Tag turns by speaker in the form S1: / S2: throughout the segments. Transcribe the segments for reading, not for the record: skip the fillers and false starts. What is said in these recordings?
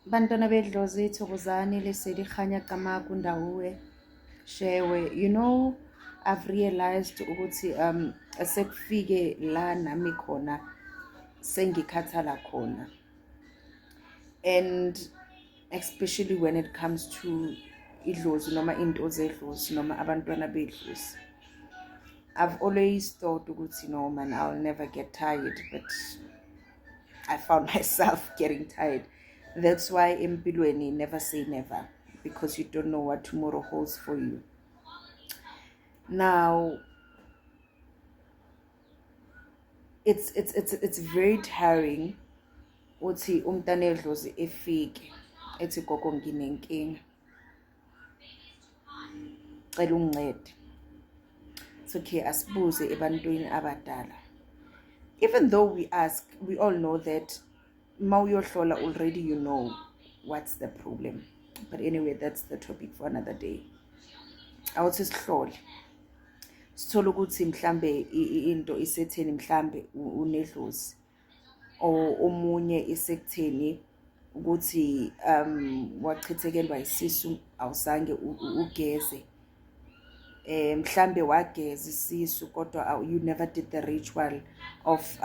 S1: Bantwana bedlozi thokozani lesedi khanya kama kundawe shewe. You know, I've realized ukuthi sekufike la nami khona sengikhathala khona. And especially when it comes to idlozi noma into zedlozi noma abantwana bedlozi. I've always thought ukuthi no man, I'll never get tired, but I found myself getting tired. That's why empilweni never say never, because you don't know what tomorrow holds for you. Now it's very tiring uthi umntana edlozi efike ethi gogo nginenkinga cela ungincede. It's okay, asibuze ebantwini abadala. Even though we ask, we all know that mawuyohlola already you know what's the problem. But anyway, that's the topic for another day. Awuthi sihlole sithola ukuthi mhlambe into isetheni, mhlambe unedlozi omunye isekutheni ukuthi wachithekelwa isisu awusange ugeze, mhlambe wageza isisu kodwa you never did the ritual of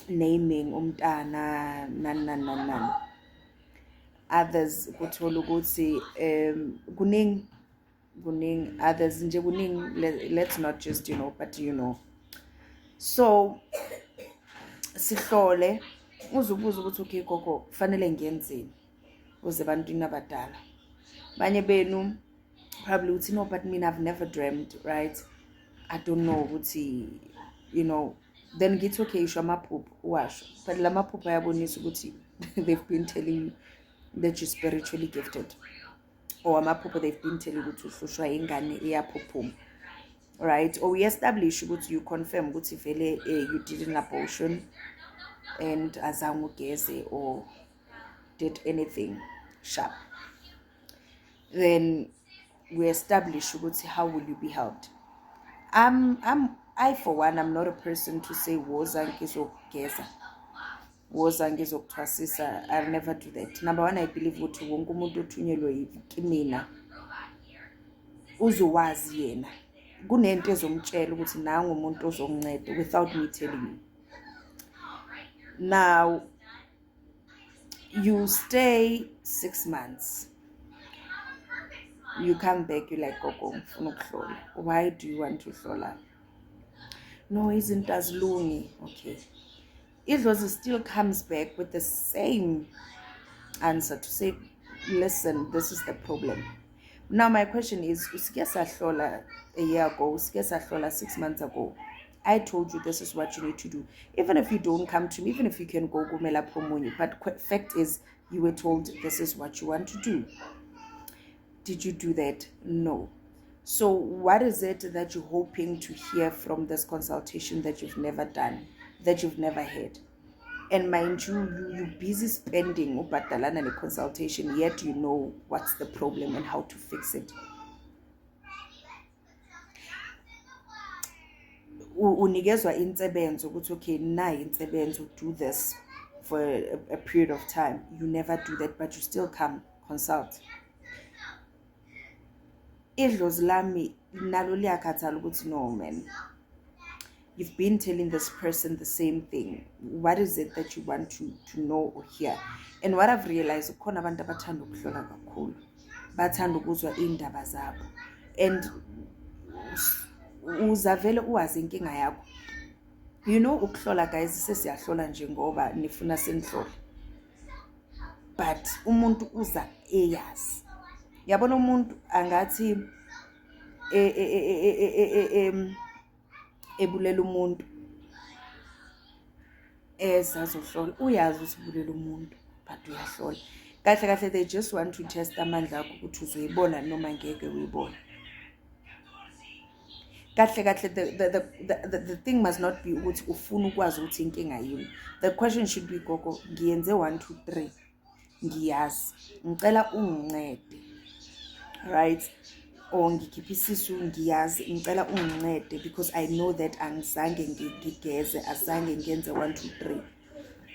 S1: naming umntana nan. Others kuthola ukuthi kuningi others nje kuningi, let's not just but so sihlole uzubuza ukuthi okay gogo kufanele ngiyenzeni uze bantwini abadala. Banye benu probably uthi no, but mina I've never dreamt, right? I don't know ukuthi then ngithi okay isho amaphupho uwasho, but la maphupho ayabonisa ukuthi they've been telling you that you're spiritually gifted, or amaphupho they've been telling you ukuthi uhlushwa ingane iyaphuphuma, right? Or we establish ukuthi you confirm ukuthi vele you did an abortion and azange ugeze or did anything sharp. Then we establish ukuthi how will you be helped. I for one, I'm not a person to say woza ngizokugeza, woza ngizokuthwasisa. I'll never do that. Number one, I believe ukuthi wonke umuntu othunyelwe yimina uzowazi yena, kunento ezomtshela ukuthi nangu umuntu ozonginceda without me telling you. Now you stay 6 months, you come back, you're like gogo ngifuna ukuhlola. Why do you want to hlola? No, isn't as lungi. Okay, idlozi still comes back with the same answer to say, listen, this is the problem. Now my question is, usike sahlola a year ago, usike sahlola 6 months ago, I told you this is what you need to do. Even if you don't come to me, even if you can go kumela promunye, but fact is you were told this is what you want to do. Did you do that? No. So what is it that you're hoping to hear from this consultation that you've never done, that you've never had? And mind you, you're busy spending ubhadalana ne consultation, yet you know what's the problem and how to fix it. Unikezwa insebenzo ukuthi okay, nayi insebenzo, do this for a period of time. You never do that, but you still come consult. Idlozi lami nalo liyakhathala ukuthi no man, you've been telling this person the same thing. What is it that you want to know or hear? And what I've realized, ukhona abantu abathanda ukuhlola kakhulu, bathanda ukuzwa indaba zabo, and uzavele uwazi inkinga yakho. Ukuhlola guys sesiyahlola nje ngoba nifuna senihlole, but umuntu uza eyazi. Yabona umuntu angathi ebulela umuntu ezazohlola, uyazi ukuthi ubulela umuntu but uyahlola. Kahle they just want to test amandla akho ukuthi uzoyibona noma ngeke uyibona. Kahle the thing must not be ukuthi ufuna ukwazi ukuthi inkinga yini. The question should be gogo ngiyenze 1 2 3 ngiyazi, ngicela ungincede, right? Or ngikhipha isisu ngiyazi, ngicela ungincede because I know that angizange ngigeze, azange ngenze 1 2 3.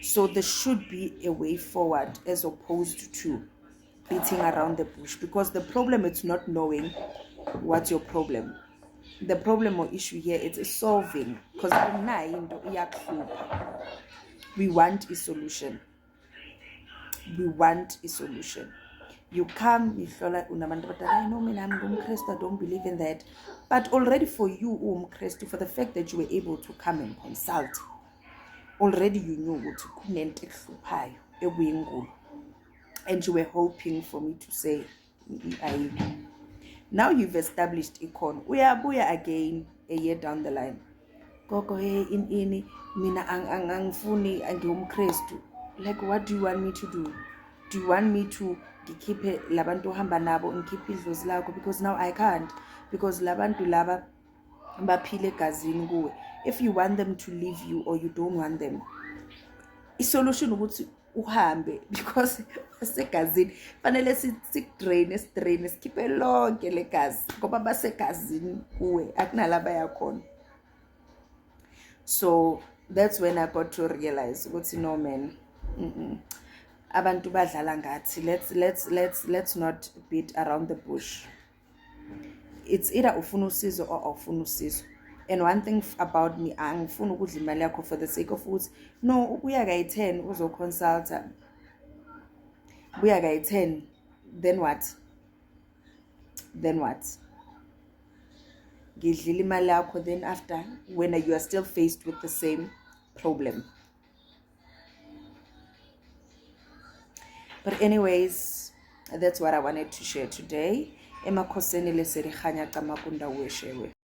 S1: So there should be a way forward as opposed to beating around the bush, because the problem is not knowing what's your problem. The problem or issue here is solving, because we want a solution. We want a solution. You come, you feel like, I know, man, I'm I don't believe in that. But already for you, for the fact that you were able to come and consult, already you knew what and you were hoping for me to say, now you've established icon. We are again a year down the line. Gogo, hey, in mina angfuni angumkrestu. Like, what do you want me to do? Do you want me to keep labantu hamba nabo and keep idlozi lakho? Because now I can't. Because labantu laba baphile egazini kuwe. If you want them to leave you or you don't want them, isolution ukuthi uhambe, because basegazini fanele sidrain sikhiphe lonke legazi ngoba basegazini kuwe, akunalaba yakhona. So that's when I got to realize ukuthi no man, abantu badlala ngathi. Let's not beat around the bush. It's either ufuna usizo or awufuna usizo. And one thing about me, angifuni ukudla imali yakho for the sake of ukuthi no, ubuya kayi-10 uzoconsulta, ubuya kayi-10, then what? Ngidlile imali yakho, then after, when you are still faced with the same problem. But anyways, that's what I wanted to share today. Emakhosini leserikhanya kamakunda weshewe.